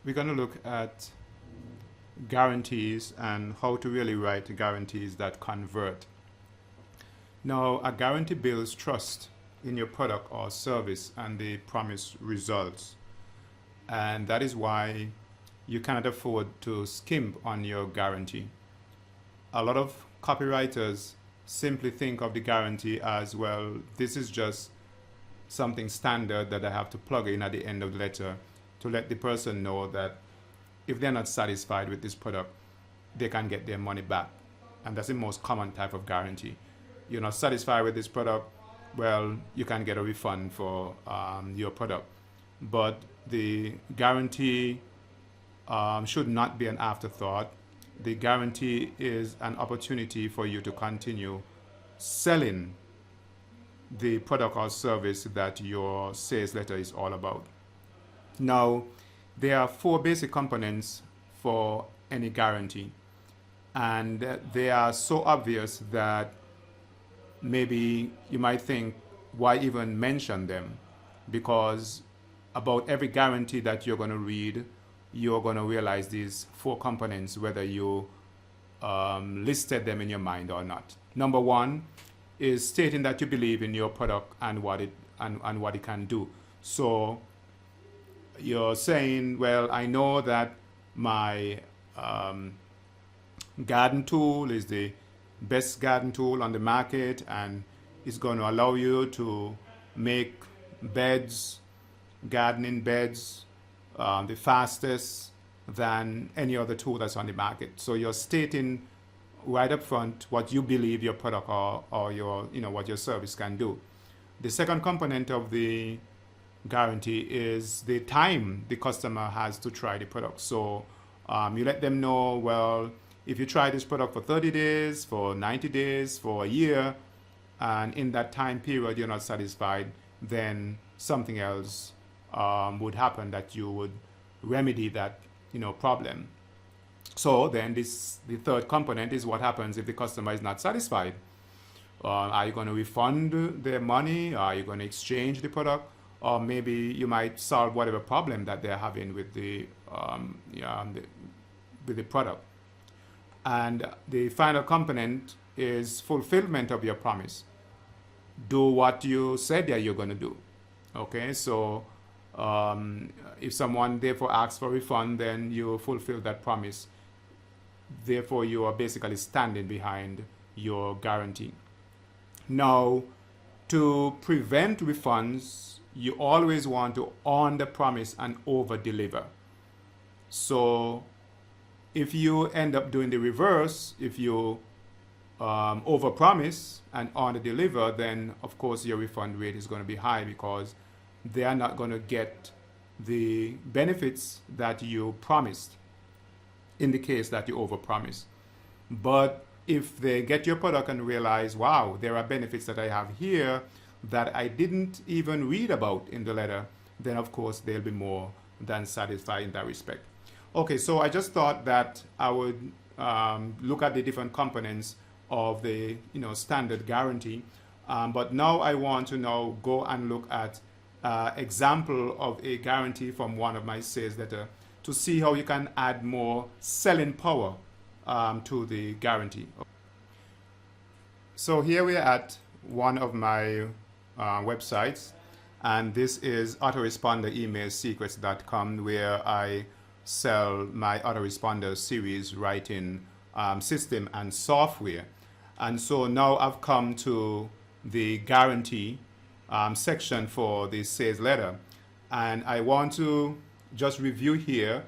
we're going to look at guarantees and how to really write guarantees that convert. Now, a guarantee builds trust in your product or service and the promised results. And that is why you cannot afford to skimp on your guarantee. A lot of copywriters simply think of the guarantee as, well, this is just something standard that I have to plug in at the end of the letter to let the person know that if they're not satisfied with this product, they can get their money back. And that's the most common type of guarantee. You're not satisfied with this product, well, you can get a refund for your product. But the guarantee should not be an afterthought. The guarantee is an opportunity for you to continue selling the product or service that your sales letter is all about. Now, there are 4 basic components for any guarantee, and they are so obvious that maybe you might think, why even mention them? Because about every guarantee that you're going to read, you're going to realize these 4 components, whether you listed them in your mind or not. Number 1 is stating that you believe in your product and what it can do. So you're saying, well, I know that my garden tool is the best garden tool on the market, and it's going to allow you to make beds, gardening beds, the fastest than any other tool that's on the market. So you're stating right up front what you believe your product or your, what your service can do. The second component of the guarantee is the time the customer has to try the product. So you let them know, well, if you try this product for 30 days, for 90 days, for a year, and in that time period you're not satisfied, then something else would happen that you would remedy that problem. So then the third component is what happens if the customer is not satisfied. Are you going to refund their money? Are you going to exchange the product? Or maybe you might solve whatever problem that they're having with the product. And the final component is fulfillment of your promise. Do what you said that you're going to do. Okay, so if someone therefore asks for a refund, then you fulfill that promise. Therefore, you are basically standing behind your guarantee. Now, to prevent refunds, you always want to honor the promise and over-deliver. So if you end up doing the reverse, if you over-promise and under-deliver, then of course your refund rate is going to be high, because they are not going to get the benefits that you promised in the case that you over-promise. But if they get your product and realize, wow, there are benefits that I have here that I didn't even read about in the letter, then of course they'll be more than satisfied in that respect. Okay, so I just thought that I would look at the different components of the standard guarantee, but now I want to now go and look at example of a guarantee from one of my sales letter to see how you can add more selling power to the guarantee. So here we are at one of my websites, and this is autoresponderemailsecrets.com, where I sell my autoresponder series writing system and software. And so now I've come to the guarantee section for the sales letter, and I want to just review here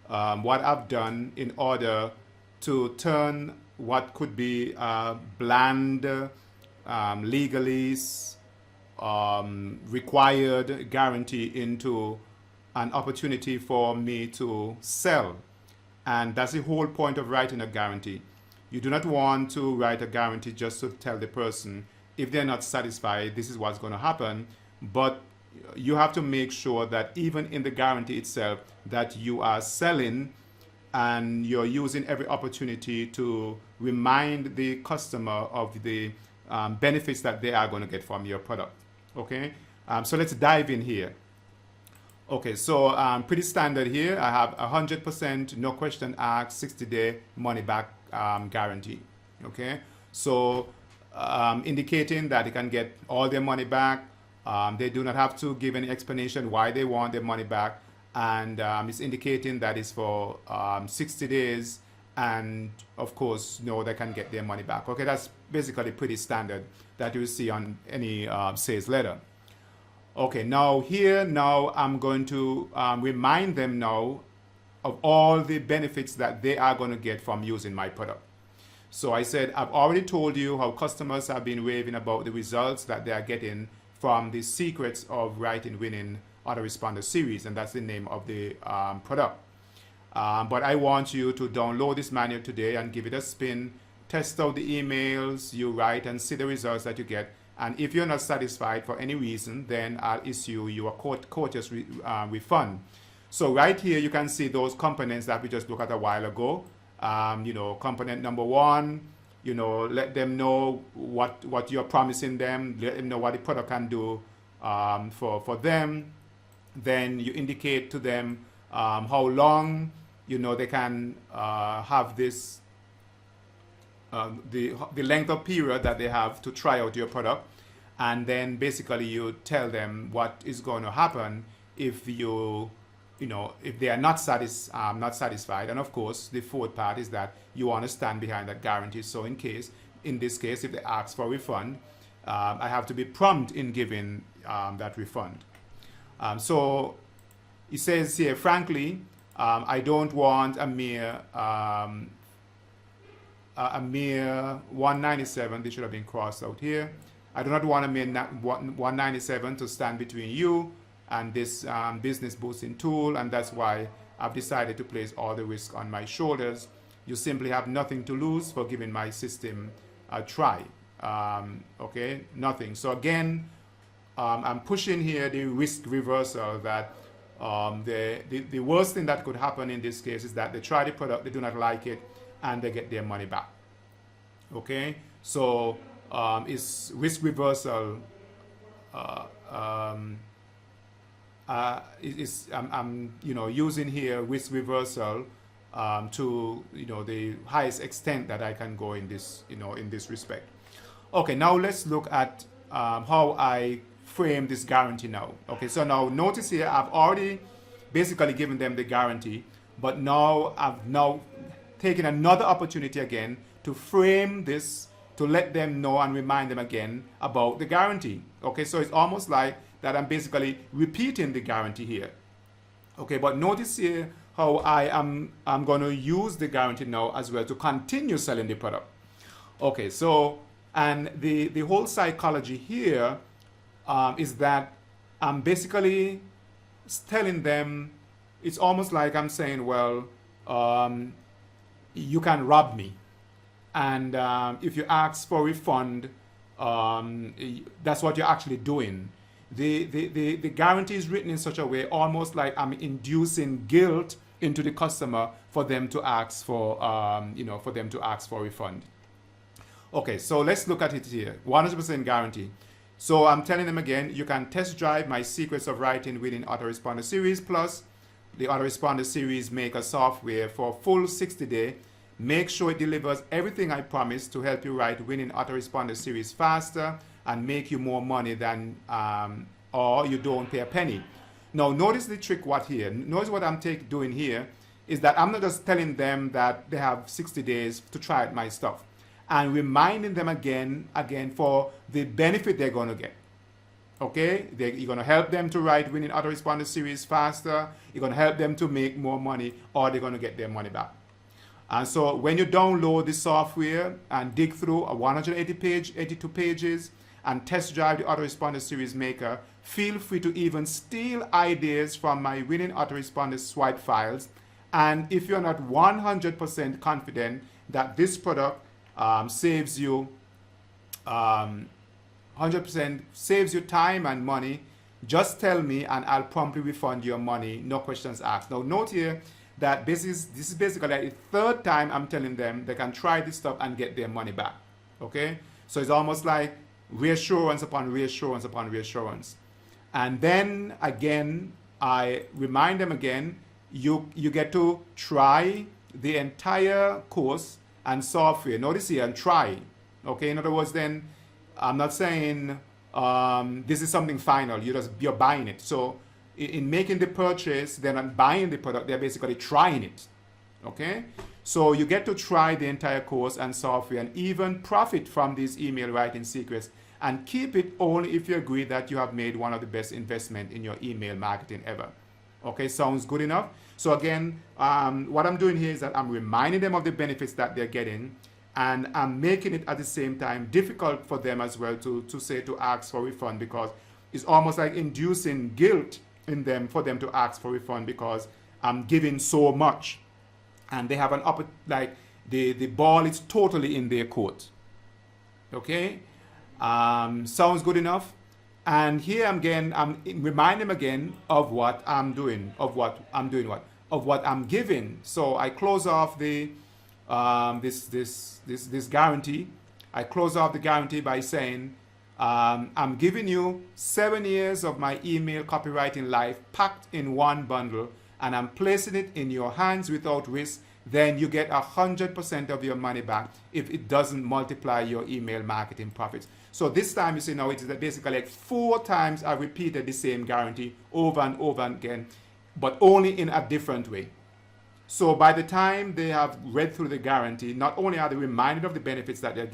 what I've done in order to turn what could be a bland, legalese, required guarantee into an opportunity for me to sell. And that's the whole point of writing a guarantee. You do not want to write a guarantee just to tell the person, if they're not satisfied, this is what's going to happen. But you have to make sure that even in the guarantee itself, that you are selling and you're using every opportunity to remind the customer of the benefits that they are going to get from your product. Okay, so let's dive in here. Okay, so pretty standard here. I have 100% no question asked 60-day money back guarantee. Okay, so indicating that they can get all their money back. They do not have to give any explanation why they want their money back, and it's indicating that it's for 60 days, and of course, no, they can get their money back. Okay, that's basically pretty standard that you see on any sales letter. Okay, now here, now I'm going to remind them now of all the benefits that they are going to get from using my product. So I said, I've already told you how customers have been raving about the results that they are getting from the Secrets of Writing Winning Autoresponder series, and that's the name of the product. But I want you to download this manual today and give it a spin, test out the emails you write and see the results that you get. And if you're not satisfied for any reason, then I'll issue you a courteous refund. So right here, you can see those components that we just looked at a while ago. You know, component number one, you know, let them know what you're promising them, let them know what the product can do for them. Then you indicate to them how long, you know, they can have this, the length of period that they have to try out your product. And then basically you tell them what is going to happen if if they are not satisfied. And of course, the fourth part is that you want to stand behind that guarantee. So in this case, if they ask for a refund, I have to be prompt in giving that refund. So it says here, frankly, I don't want a mere 197. This should have been crossed out here. I do not want a mere 197 to stand between you and this business boosting tool, and that's why I've decided to place all the risk on my shoulders. You simply have nothing to lose for giving my system a try. Okay, nothing. So again, I'm pushing here the risk reversal, that the worst thing that could happen in this case is that they try the product, they do not like it, and they get their money back. Okay, so is risk reversal. I'm using here risk reversal to the highest extent that I can go in this in this respect. Okay, now let's look at how I frame this guarantee now. Okay, so now notice here I've already basically given them the guarantee, but now I've taken another opportunity again to frame this, to let them know and remind them again about the guarantee. Okay, so it's almost like that I'm basically repeating the guarantee here. Okay, but notice here how I'm going to use the guarantee now as well to continue selling the product. Okay, so and the whole psychology here is that I'm basically telling them, it's almost like I'm saying, well, you can rob me, and if you ask for a refund, that's what you're actually doing. The guarantee is written in such a way, almost like I'm inducing guilt into the customer for them to ask for for them to ask for a refund. Okay, so let's look at it here. 100% guarantee. So I'm telling them again, you can test drive my Secrets of Writing Winning Autoresponder series plus the Autoresponder series Maker software for a full 60-day. Make sure it delivers everything I promised to help you write winning autoresponder series faster and make you more money than or you don't pay a penny. Now notice the trick here. Notice what I'm doing here is that I'm not just telling them that they have 60 days to try out my stuff, and reminding them again for the benefit they're going to get. Okay, you're going to help them to write winning autoresponder series faster, you're going to help them to make more money, or they're going to get their money back. And so when you download the software and dig through 82 pages and test drive the Autoresponder Series Maker, feel free to even steal ideas from my winning autoresponder swipe files. And if you're not 100% confident that this product saves you 100% saves you time and money, just tell me and I'll promptly refund your money, no questions asked. Now note here that this is basically like the third time I'm telling them they can try this stuff and get their money back. Okay, so it's almost like reassurance upon reassurance upon reassurance. And then again, I remind them again, you get to try the entire course and software. Notice here, and try. Okay, in other words, then I'm not saying this is something final. You're buying it. So in making the purchase, they're not buying the product. They're basically trying it. Okay, so you get to try the entire course and software, and even profit from these email writing secrets, and keep it only if you agree that you have made one of the best investment in your email marketing ever. Okay, sounds good enough? So again, what I'm doing here is that I'm reminding them of the benefits that they're getting, and I'm making it at the same time difficult for them as well to ask for refund, because it's almost like inducing guilt in them for them to ask for refund, because I'm giving so much, and they have the ball is totally in their court. Okay, sounds good enough? And here again, I'm reminding them again of what I'm doing, of what I'm giving. So I close off the this guarantee. I close off the guarantee by saying, I'm giving you 7 years of my email copywriting life packed in one bundle, and I'm placing it in your hands without risk. Then you get 100% of your money back if it doesn't multiply your email marketing profits. So this time, you see, now it is basically like 4 times I repeated the same guarantee over and over again, but only in a different way. So by the time they have read through the guarantee, not only are they reminded of the benefits that they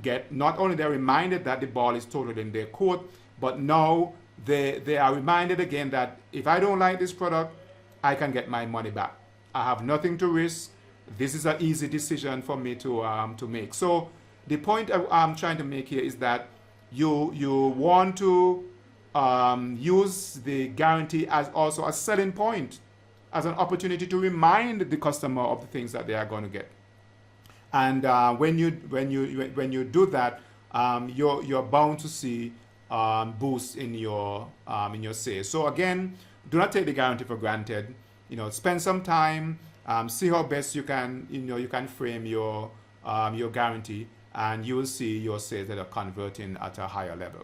get, not only they're reminded that the ball is totally in their court, but now they are reminded again that if I don't like this product, I can get my money back. I have nothing to risk. This is an easy decision for me to make. So the point I'm trying to make here is that you want to use the guarantee as also a selling point, as an opportunity to remind the customer of the things that they are going to get. And when you do that, you're bound to see boosts in your sales. So again, do not take the guarantee for granted. Spend some time, see how best you can frame your guarantee, and you will see your sales that are converting at a higher level.